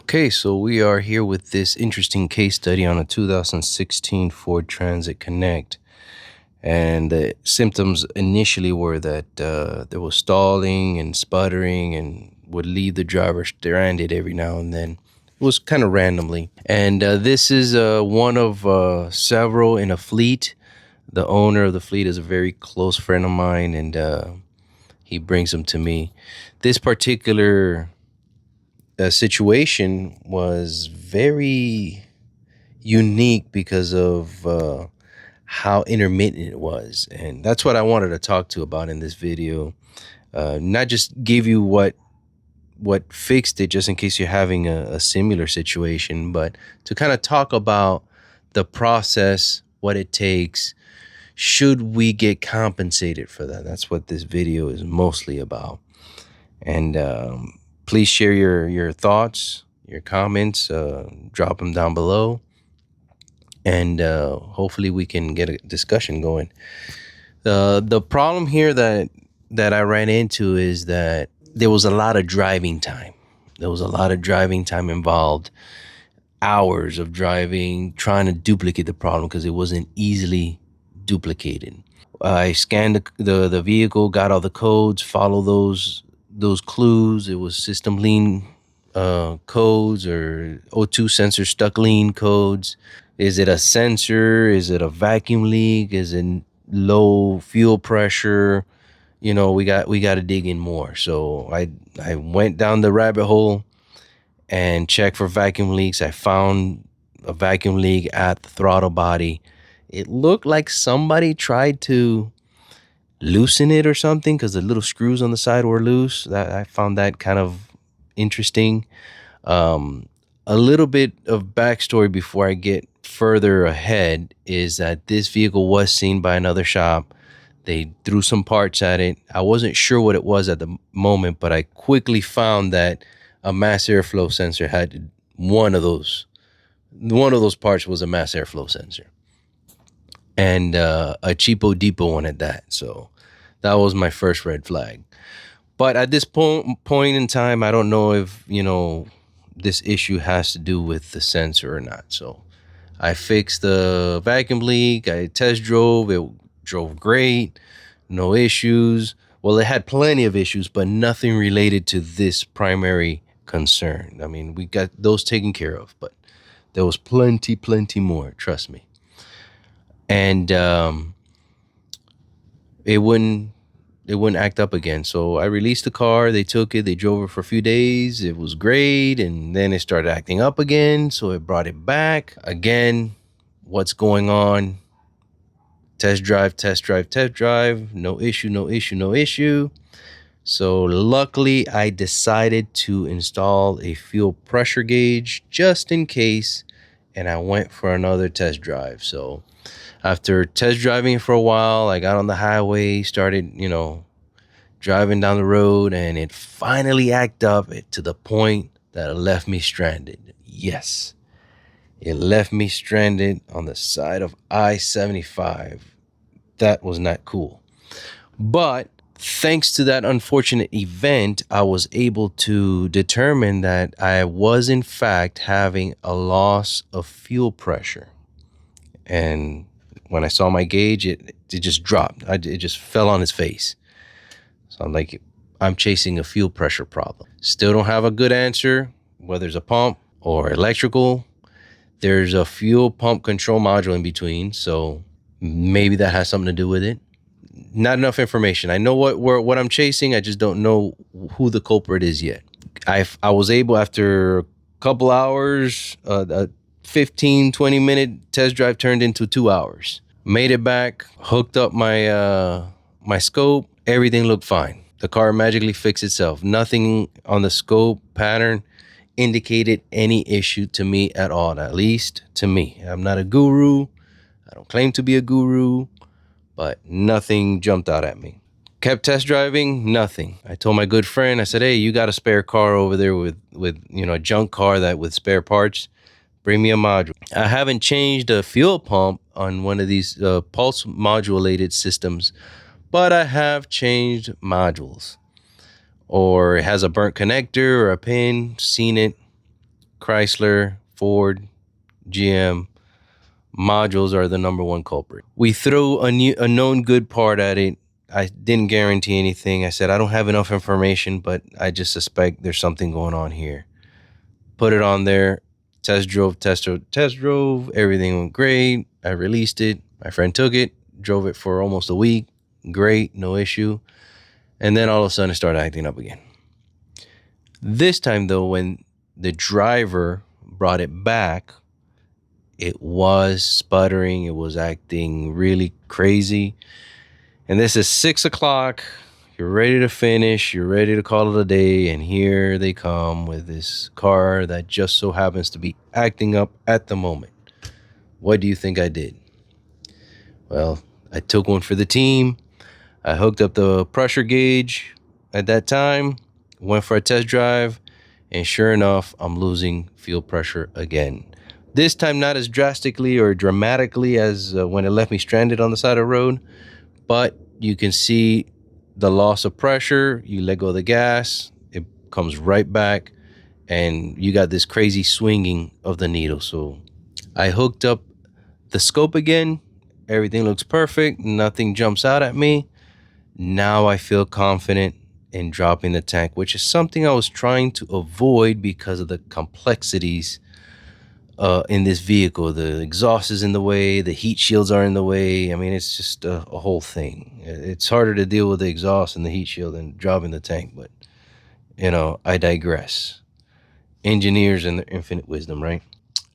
Okay, so we are here with this interesting case study on a 2016 Ford Transit Connect. And the symptoms initially were that there was stalling and sputtering and would leave the driver stranded every now and then. It was kind of randomly. And this is one of several in a fleet. The owner of the fleet is a very close friend of mine, and he brings them to me. This particular situation was very unique because of how intermittent it was, and that's what I wanted to talk to about in this video. Not just give you what fixed it, just in case you're having a similar situation, but to kind of talk about the process, what it takes. Should we get compensated for that? That's what this video is mostly about. And please share your thoughts, your comments, drop them down below, and hopefully we can get a discussion going. The problem here that I ran into is that there was a lot of driving time. There was a lot of driving time involved, hours of driving, trying to duplicate the problem because it wasn't easily duplicated. I scanned the vehicle, got all the codes, follow those clues. It was system lean codes or O2 sensor stuck lean codes. Is it a sensor? Is it a vacuum leak? Is it low fuel pressure? We got to dig in more. So I went down the rabbit hole and checked for vacuum leaks. I found a vacuum leak at the throttle body. It looked like somebody tried to loosen it or something because the little screws on the side were loose. I found that kind of interesting. A little bit of backstory before I get further ahead is that this vehicle was seen by another shop. They threw some parts at it. I wasn't sure what it was at the moment, but I quickly found that a mass airflow sensor had one of those parts was a mass airflow sensor, and a cheapo depot one at that. So that was my first red flag. But at this point in time, I don't know if this issue has to do with the sensor or not. So I fixed the vacuum leak. I test drove. It drove great, no issues. Well, it had plenty of issues, but nothing related to this primary concern. I mean, we got those taken care of, but there was plenty more, trust me. And it wouldn't act up again. So I released the car. They took it. They drove it for a few days. It was great. And then it started acting up again. So it brought it back again. What's going on? Test drive. No issue. So luckily, I decided to install a fuel pressure gauge just in case. And I went for another test drive. So after test driving for a while, I got on the highway, started, driving down the road, and it finally acted up to the point that it left me stranded. Yes, it left me stranded on the side of I-75. That was not cool. But thanks to that unfortunate event, I was able to determine that I was in fact having a loss of fuel pressure. And when I saw my gauge, it just dropped. It just fell on its face. So I'm chasing a fuel pressure problem. Still don't have a good answer, whether it's a pump or electrical. There's a fuel pump control module in between, so maybe that has something to do with it. Not enough information. I know what I'm chasing. I just don't know who the culprit is yet. I was able, after a couple hours, 15-20 minute test drive turned into 2 hours. Made it back, hooked up my my scope. Everything looked fine. The car magically fixed itself. Nothing on the scope pattern indicated any issue to me at all, at least to me. I'm not a guru. I don't claim to be a guru, but nothing jumped out at me. Kept test driving, nothing. I told my good friend, I said, hey, you got a spare car over there with a junk car that with spare parts? Bring me a module. I haven't changed a fuel pump on one of these pulse modulated systems, but I have changed modules. Or it has a burnt connector or a pin, seen it, Chrysler, Ford, GM, modules are the number one culprit. We threw a known good part at it. I didn't guarantee anything. I said, I don't have enough information, but I just suspect there's something going on here. Put it on there, test drove. Everything went great. I released it. My friend took it, drove it for almost a week. Great, no issue. And then all of a sudden it started acting up again. This time though, when the driver brought it back, it was sputtering. It was acting really crazy. And this is 6 o'clock. You're ready to finish. You're ready to call it a day. And here they come with this car that just so happens to be acting up at the moment. What do you think I did? Well, I took one for the team. I hooked up the pressure gauge at that time, went for a test drive, and sure enough, I'm losing fuel pressure again. This time, not as drastically or dramatically as when it left me stranded on the side of the road, but you can see the loss of pressure. You let go of the gas, it comes right back, and you got this crazy swinging of the needle. So I hooked up the scope again. Everything looks perfect. Nothing jumps out at me. Now I feel confident in dropping the tank, which is something I was trying to avoid because of the complexities in this vehicle. The exhaust is in the way, the heat shields are in the way. I mean, it's just a whole thing. It's harder to deal with the exhaust and the heat shield than dropping the tank, but I digress. Engineers and their infinite wisdom, right?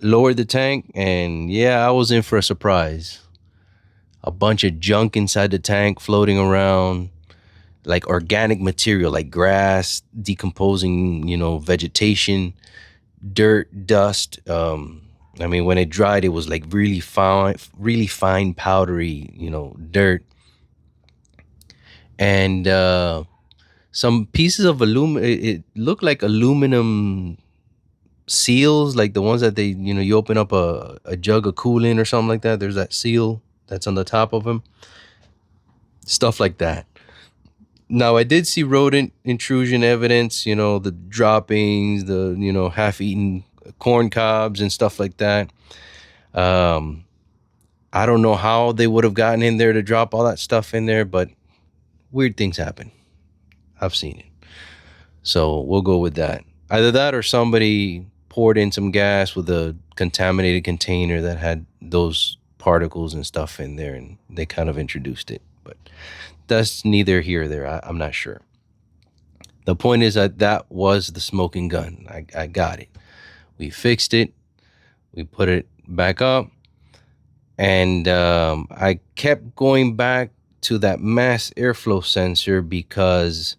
Lowered the tank, and yeah, I was in for a surprise. A bunch of junk inside the tank floating around, like organic material, like grass, decomposing, vegetation, dirt, dust. I mean, when it dried, it was like really fine, powdery, dirt. And some pieces of aluminum. It looked like aluminum seals, like the ones that you open up a jug of coolant or something like that. There's that seal that's on the top of them. Stuff like that. Now, I did see rodent intrusion evidence, the droppings, the, half-eaten corn cobs and stuff like that. I don't know how they would have gotten in there to drop all that stuff in there, but weird things happen. I've seen it. So we'll go with that. Either that or somebody poured in some gas with a contaminated container that had those particles and stuff in there, and they kind of introduced it. But that's neither here or there. I'm not sure. The point is that was the smoking gun. I got it. We fixed it. We put it back up. And I kept going back to that mass airflow sensor because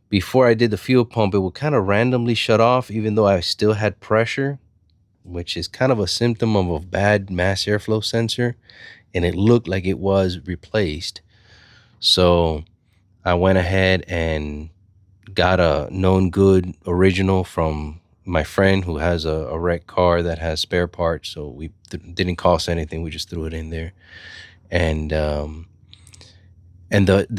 before I did the fuel pump, it would kind of randomly shut off even though I still had pressure, which is kind of a symptom of a bad mass airflow sensor. And it looked like it was replaced. So I went ahead and got a known good original from my friend who has a wrecked car that has spare parts. So we didn't cost anything. We just threw it in there. And the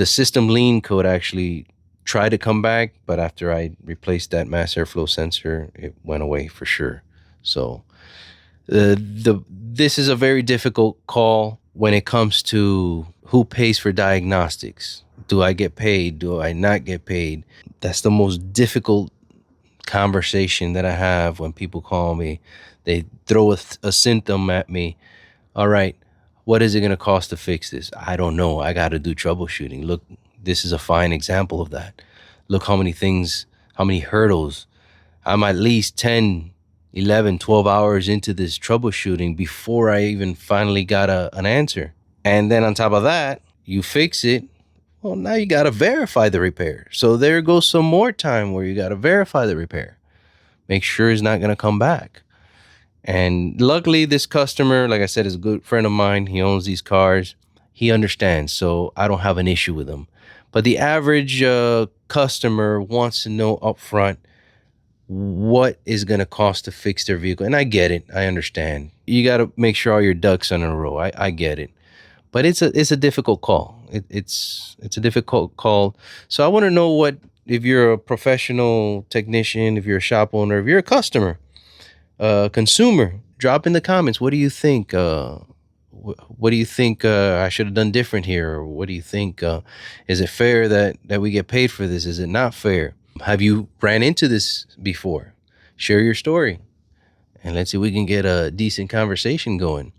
system lean code actually tried to come back, but after I replaced that mass airflow sensor, it went away for sure. So this is a very difficult call when it comes to who pays for diagnostics. Do I get paid? Do I not get paid? That's the most difficult conversation that I have when people call me. They throw a symptom at me. All right, what is it going to cost to fix this? I don't know. I got to do troubleshooting. Look, this is a fine example of that. Look how many hurdles. I'm at least 10, 11, 12 hours into this troubleshooting before I even finally got an answer. And then on top of that, you fix it. Well, now you got to verify the repair. So there goes some more time where you got to verify the repair. Make sure it's not going to come back. And luckily, this customer, like I said, is a good friend of mine. He owns these cars. He understands. So I don't have an issue with him. But the average customer wants to know upfront what is going to cost to fix their vehicle. And I get it. I understand. You got to make sure all your ducks are in a row. I get it. But it's a difficult call. It's a difficult call. So I want to know if you're a professional technician, if you're a shop owner, if you're a customer, consumer, drop in the comments. What do you think? What do you think I should have done different here? Or what do you think? Is it fair that we get paid for this? Is it not fair? Have you ran into this before? Share your story, and let's see if we can get a decent conversation going.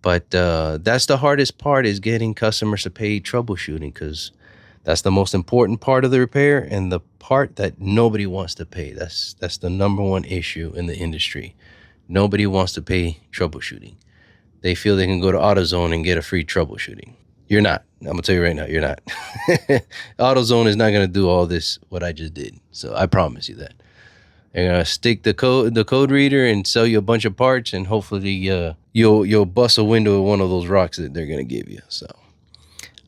But that's the hardest part, is getting customers to pay troubleshooting, because that's the most important part of the repair and the part that nobody wants to pay. That's the number one issue in the industry. Nobody wants to pay troubleshooting. They feel they can go to AutoZone and get a free troubleshooting. You're not. I'm gonna tell you right now, you're not. AutoZone is not gonna do all this what I just did. So I promise you that. They're gonna stick the code reader and sell you a bunch of parts, and hopefully you'll bust a window with one of those rocks that they're gonna give you. So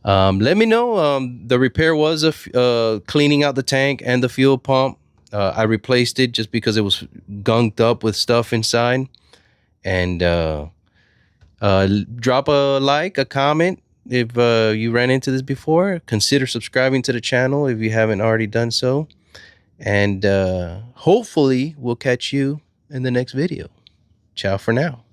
let me know. The repair was cleaning out the tank and the fuel pump. I replaced it just because it was gunked up with stuff inside. And drop a like, a comment if you ran into this before. Consider subscribing to the channel if you haven't already done so. And hopefully we'll catch you in the next video. Ciao for now.